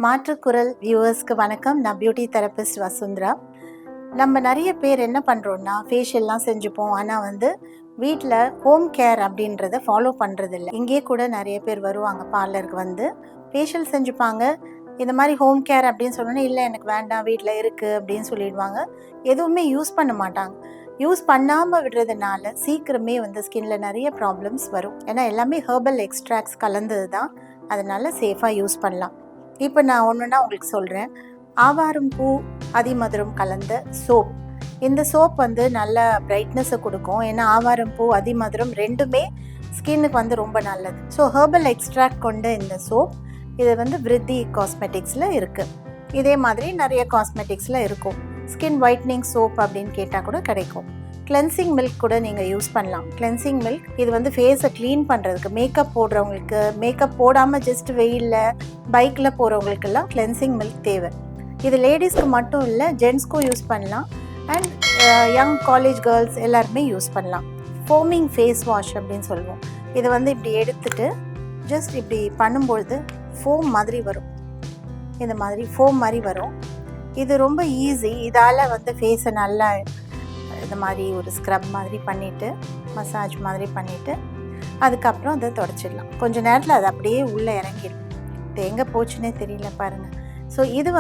மாற்று குரல் வியூவர்ஸ்க்கு வணக்கம். நான் பியூட்டி தெரபிஸ்ட் வசுந்தரா. நம்ம நிறைய பேர் என்ன பண்ணுறோன்னா ஃபேஷியல்லாம் செஞ்சுப்போம். ஆனால் வீட்டில் ஹோம் கேர் அப்படின்றத ஃபாலோ பண்ணுறதில்ல. இங்கே கூட நிறைய பேர் வருவாங்க பார்லருக்கு ஃபேஷியல் செஞ்சுப்பாங்க. இந்த மாதிரி ஹோம் கேர் அப்படின்னு சொன்னோன்னா இல்லை எனக்கு வேண்டாம் வீட்டில் இருக்குது அப்படின்னு சொல்லிடுவாங்க. எதுவுமே யூஸ் பண்ண மாட்டாங்க. யூஸ் பண்ணாமல் விடுறதுனால சீக்கிரமே ஸ்கின்ல நிறைய ப்ராப்ளம்ஸ் வரும். ஏன்னா எல்லாமே ஹெர்பல் எக்ஸ்ட்ராக்ட்ஸ் கலந்தது தான். அதனால சேஃபாக யூஸ் பண்ணலாம். இப்போ நான் ஒன்றுனா உங்களுக்கு சொல்கிறேன். ஆவாரம் பூ அதிமதுரம் கலந்த சோப். இந்த சோப் நல்ல பிரைட்னஸை கொடுக்கும். ஏன்னா ஆவாரம் பூ அதிமதுரம் ரெண்டுமே ஸ்கின்னுக்கு ரொம்ப நல்லது. ஸோ ஹெர்பல் எக்ஸ்ட்ராக்ட் கொண்ட இந்த சோப் இது விருத்தி காஸ்மெட்டிக்ஸில் இருக்குது. இதே மாதிரி நிறைய காஸ்மெட்டிக்ஸில் இருக்கும். ஸ்கின் ஒயிட்னிங் சோப் அப்படின்னு கேட்டால் கூட கிடைக்கும். கிளென்சிங் மில்க் கூட நீங்கள் யூஸ் பண்ணலாம். கிளென்சிங் மில்க் இது ஃபேஸை க்ளீன் பண்ணுறதுக்கு, மேக்கப் போடுறவங்களுக்கு, மேக்கப் போடாமல் ஜஸ்ட் வெயிலில் பைக்கில் போகிறவங்களுக்கெல்லாம் கிளென்சிங் மில்க் தேவை. இது லேடிஸ்க்கு மட்டும் இல்லை, ஜென்ஸ்க்கும் யூஸ் பண்ணலாம். அண்ட் யங் காலேஜ் கேர்ள்ஸ் எல்லாருமே யூஸ் பண்ணலாம். ஃபோமிங் ஃபேஸ் வாஷ் அப்படின்னு சொல்லுவோம். இதை இப்படி எடுத்துட்டு ஜஸ்ட் இப்படி பண்ணும்பொழுது ஃபோம் மாதிரி வரும். இந்த மாதிரி ஃபோம் மாதிரி வரும். இது ரொம்ப ஈஸி. இதால் ஃபேஸை நல்லா இந்த மாதிரி ஒரு ஸ்க்ரப் மாதிரி பண்ணிவிட்டு, மசாஜ் மாதிரி பண்ணிவிட்டு அதுக்கப்புறம் அதை தொடச்சிடலாம். கொஞ்சம் நேரத்தில் அது அப்படியே உள்ளே இறங்கிடும். இது எங்கே போச்சுன்னே தெரியல பாருங்கள். ஸோ இது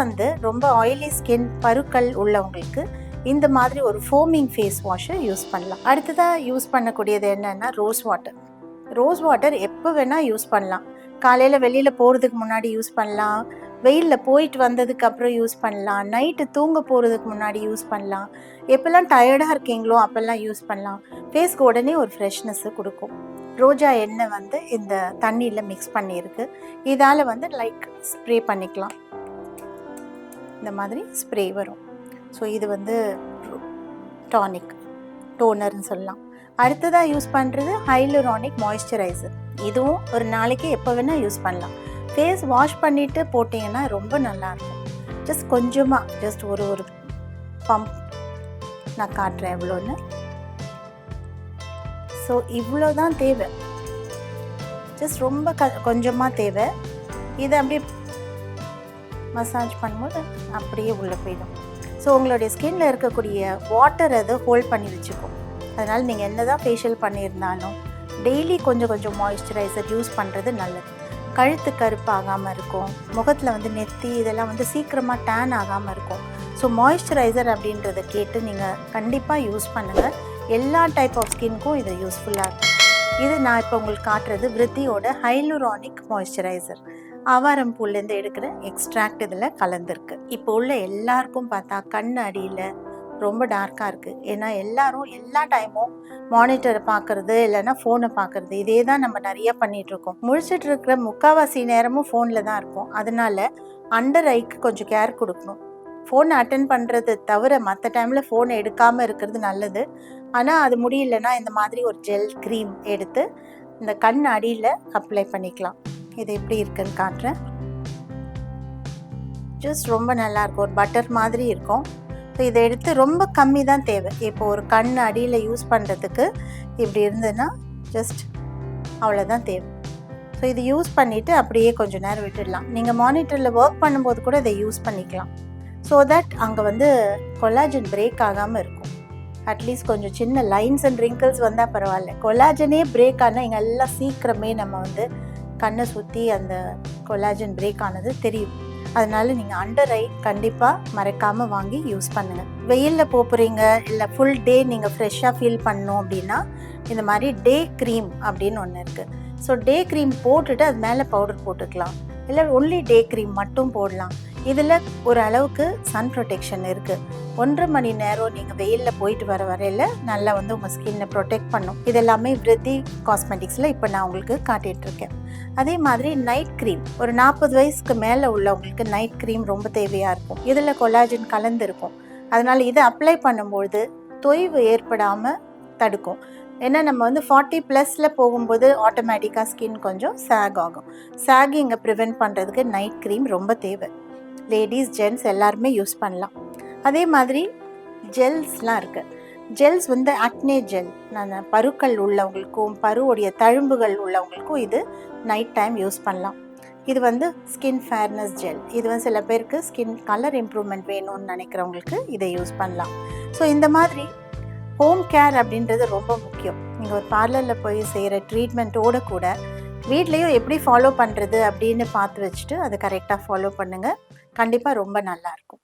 ரொம்ப ஆயிலி ஸ்கின், பருக்கள் உள்ளவங்களுக்கு இந்த மாதிரி ஒரு ஃபோமிங் ஃபேஸ் வாஷை யூஸ் பண்ணலாம். அடுத்ததாக யூஸ் பண்ணக்கூடியது என்னென்னா ரோஸ் வாட்டர். ரோஸ் வாட்டர் எப்போ வேணால் யூஸ் பண்ணலாம். காலையில் வெளியில் போகிறதுக்கு முன்னாடி யூஸ் பண்ணலாம், வெயிலில் போயிட்டு வந்ததுக்கப்புறம் யூஸ் பண்ணலாம், நைட்டு தூங்க போகிறதுக்கு முன்னாடி யூஸ் பண்ணலாம், எப்போல்லாம் டயர்டாக இருக்கீங்களோ அப்போல்லாம் யூஸ் பண்ணலாம். ஃபேஸ்க்கு உடனே ஒரு ஃப்ரெஷ்னஸ்ஸு கொடுக்கும். ரோஜா எண்ணெய் இந்த தண்ணியில் மிக்ஸ் பண்ணியிருக்கு. இதால் லைக் ஸ்ப்ரே பண்ணிக்கலாம். இந்த மாதிரி ஸ்ப்ரே வரும். ஸோ இது டானிக், டோனர்னு சொல்லலாம். அடுத்ததாக யூஸ் பண்ணுறது ஹைலூரானிக் மாய்ஸ்சரைசர். இதுவும் ஒரு நாளைக்கு எப்போ வேணால் யூஸ் பண்ணலாம். ஃபேஸ் வாஷ் பண்ணிவிட்டு போட்டிங்கன்னா ரொம்ப நல்லாயிருக்கும். ஜஸ்ட் கொஞ்சமாக, ஜஸ்ட் ஒரு பம்ப் நான் காட்டுறேன் எவ்வளோன்னு. ஸோ இவ்வளோ தான் தேவை. ஜஸ்ட் ரொம்ப கொஞ்சமாக தேவை. இதை அப்படியே மசாஜ் பண்ணும்போது அப்படியே உள்ளே போயிடும். ஸோ உங்களுடைய ஸ்கின்னில் இருக்கக்கூடிய வாட்டர் அதை ஹோல்ட் பண்ணி வச்சுக்கும். அதனால் நீங்கள் என்ன தான் ஃபேஷியல் பண்ணியிருந்தாலும் டெய்லி கொஞ்சம் மாய்ஸ்சரைசர் யூஸ் பண்ணுறது நல்லது. கழுத்து கருப்பாகாமல் இருக்கும். முகத்தில் நெத்தி இதெல்லாம் சீக்கிரமாக டேன் ஆகாமல் இருக்கும். ஸோ மாய்ஸ்சரைசர் அப்படின்றத கேட்டு நீங்கள் கண்டிப்பாக யூஸ் பண்ணுங்கள். எல்லா டைப் ஆஃப் ஸ்கின்க்கும் இது யூஸ்ஃபுல்லாக இருக்கும். இது நான் இப்போ உங்களுக்கு காட்டுறது விருத்தியோட ஹைலூரானிக் மாய்ஸ்சரைசர். ஆவாரம் பூலேருந்து எடுக்கிற எக்ஸ்ட்ராக்ட் இதில் கலந்துருக்கு. இப்போ உள்ள எல்லாருக்கும் பார்த்தா கண் அடியில் ரொம்ப டார்க்காக இருக்குது. ஏன்னா எல்லாரும் எல்லா டைமும் மானிட்டரை பார்க்குறது, இல்லைன்னா ஃபோனை பார்க்குறது, இதே தான் நம்ம நிறைய பண்ணிகிட்ருக்கோம். முழிச்சிட்டு இருக்கிற முக்கால்வாசி நேரமும் ஃபோனில் தான் இருக்கும். அதனால் அண்டர் ஐக்கு கொஞ்சம் கேர் கொடுக்கணும். ஃபோனை அட்டென்ட் பண்ணுறது தவிர மற்ற டைமில் ஃபோனை எடுக்காமல் இருக்கிறது நல்லது. ஆனால் அது முடியலன்னா இந்த மாதிரி ஒரு ஜெல் க்ரீம் எடுத்து இந்த கண் அடியில் அப்ளை பண்ணிக்கலாம். இது எப்படி இருக்குன்னு காட்டுறேன். ஜஸ்ட் ரொம்ப நல்லாயிருக்கும். ஒரு பட்டர் மாதிரி இருக்கும். ஸோ இதை எடுத்து ரொம்ப கம்மி தான் தேவை. இப்போ ஒரு கண் அடியில் யூஸ் பண்ணுறதுக்கு இப்படி இருந்ததுன்னா ஜஸ்ட் அவ்வளோதான் தேவை. ஸோ இது யூஸ் பண்ணிவிட்டு அப்படியே கொஞ்சம் நேரம் விட்டுடலாம். நீங்கள் மானிட்டரில் ஒர்க் பண்ணும்போது கூட இதை யூஸ் பண்ணிக்கலாம். ஸோ தட் அங்கே கொலாஜன் பிரேக் ஆகாமல் இருக்கும். அட்லீஸ்ட் கொஞ்சம் சின்ன லைன்ஸ் அண்ட் ரிங்கிள்ஸ் வந்தால் பரவாயில்ல. கொலாஜனே பிரேக் ஆனால் இங்கே எல்லாம் சீக்கிரமே நம்ம கண்ணை சுற்றி அந்த கொலாஜன் பிரேக் ஆனது தெரியும். அதனால் நீங்கள் அண்டர் ஐ கண்டிப்பாக மறக்காமல் வாங்கி யூஸ் பண்ணுங்கள். வெயிலில் போகிறீங்க, இல்லை ஃபுல் டே நீங்கள் ஃப்ரெஷ்ஷாக ஃபீல் பண்ணணும் அப்படின்னா இந்த மாதிரி டே க்ரீம் அப்படின்னு ஒன்று இருக்குது. ஸோ டே க்ரீம் போட்டுட்டு அது மேலே பவுடர் போட்டுக்கலாம், இல்லை ஒன்லி டே க்ரீம் மட்டும் போடலாம். இதில் ஒரு அளவுக்கு சன் ப்ரொடெக்ஷன் இருக்குது. 1.5 மணி நேரம் நீங்கள் வெயிலில் போயிட்டு வர வரையில் நல்லா உங்கள் ஸ்கின்னை ப்ரொடெக்ட் பண்ணும். இதெல்லாமே விருத்தி காஸ்மெட்டிக்ஸில் இப்போ நான் உங்களுக்கு காட்டிகிட்ருக்கேன். அதே மாதிரி நைட் க்ரீம், ஒரு 40 வயசுக்கு மேலே உள்ளவங்களுக்கு நைட் க்ரீம் ரொம்ப தேவையாக இருக்கும். இதில் கொலாஜன் கலந்துருக்கும். அதனால் இதை அப்ளை பண்ணும்பொழுது தொய்வு ஏற்படாமல் தடுக்கும். ஏன்னா நம்ம 40+ போகும்போது ஆட்டோமேட்டிக்காக ஸ்கின் கொஞ்சம் சேக் ஆகும். சேகிங்கை ப்ரிவென்ட் பண்ணுறதுக்கு நைட் க்ரீம் ரொம்ப தேவை. லேடிஸ், ஜென்ட்ஸ் எல்லாருமே யூஸ் பண்ணலாம். அதே மாதிரி ஜெல்ஸ்லாம் இருக்குது. ஜெல்ஸ் ஆக்னே ஜெல், நான் பருக்கள் உள்ளவங்களுக்கும் பருவுடைய தழும்புகள் உள்ளவங்களுக்கும் இது நைட் டைம் யூஸ் பண்ணலாம். இது வந்து ஸ்கின் ஃபேர்னஸ் ஜெல். இது வந்து சில பேருக்கு ஸ்கின் கலர் இம்ப்ரூவ்மெண்ட் வேணும்னு நினைக்கிறவங்களுக்கு இதை யூஸ் பண்ணலாம். ஸோ இந்த மாதிரி ஹோம் கேர் அப்படின்றது ரொம்ப முக்கியம். நீங்கள் ஒரு பார்லரில் போய் செய்கிற ட்ரீட்மெண்ட்டோடு கூட வீட்லேயும் எப்படி ஃபாலோ பண்ணுறது அப்படின்னு பார்த்து வச்சுட்டு அதை கரெக்டாக ஃபாலோ பண்ணுங்கள். கண்டிப்பாக ரொம்ப நல்லாயிருக்கும்.